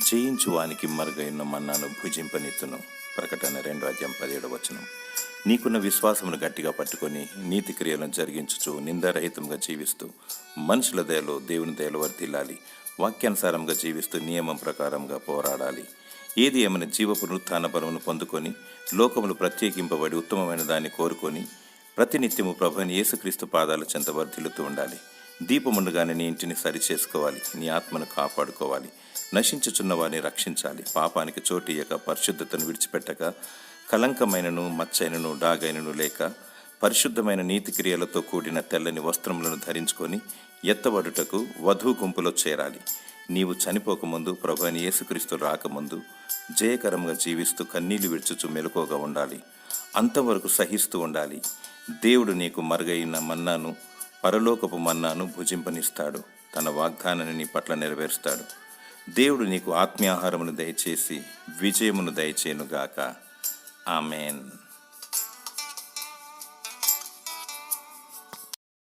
జయించువానికి మరుగైన మన్నాను భుజింపనెత్తును. ప్రకటన 2:17. నీకున్న విశ్వాసమును గట్టిగా పట్టుకొని నీతి క్రియలను జరిగించుచు నిందారహితంగా జీవిస్తూ మనుషుల దయలో దేవుని దయలో వర్ధిల్లాలి. వాక్యానుసారంగా జీవిస్తూ నియమం ప్రకారంగా పోరాడాలి. ఏది ఏమైనా జీవ పునరుత్థాన బలమును పొందుకొని లోకములు ప్రత్యేకింపబడి ఉత్తమమైన దాన్ని కోరుకొని ప్రతినిత్యము ప్రభువైన యేసుక్రీస్తు పాదాల చెంత వర్ధిల్లుతూ ఉండాలి. దీపముండగానే నీ ఇంటిని సరిచేసుకోవాలి. నీ ఆత్మను కాపాడుకోవాలి. నశించుచున్న వారిని రక్షించాలి. పాపానికి చోటియక పరిశుద్ధతను విడిచిపెట్టక కలంకమైనను మచ్చైనను డాగైనను లేక పరిశుద్ధమైన నీతి క్రియలతో కూడిన తెల్లని వస్త్రములను ధరించుకొని ఎత్తబడుటకు వధూ గుంపులో చేరాలి. నీవు చనిపోకముందు ప్రభువైన యేసుక్రీస్తు రాకముందు జయకరంగా జీవిస్తూ కన్నీళ్లు విడుచుచు మెలకువగా ఉండాలి. అంతవరకు సహిస్తూ ఉండాలి. దేవుడు నీకు మరుగైన మన్నాను, పరలోకపు మన్నాను భుజింపనిస్తాడు. తన వాగ్దానాన్ని నీ పట్ల నెరవేరుస్తాడు. దేవుడు నీకు ఆత్మీయాహారమును దయచేసి విజయమును దయచేయునుగాక. ఆమెన్.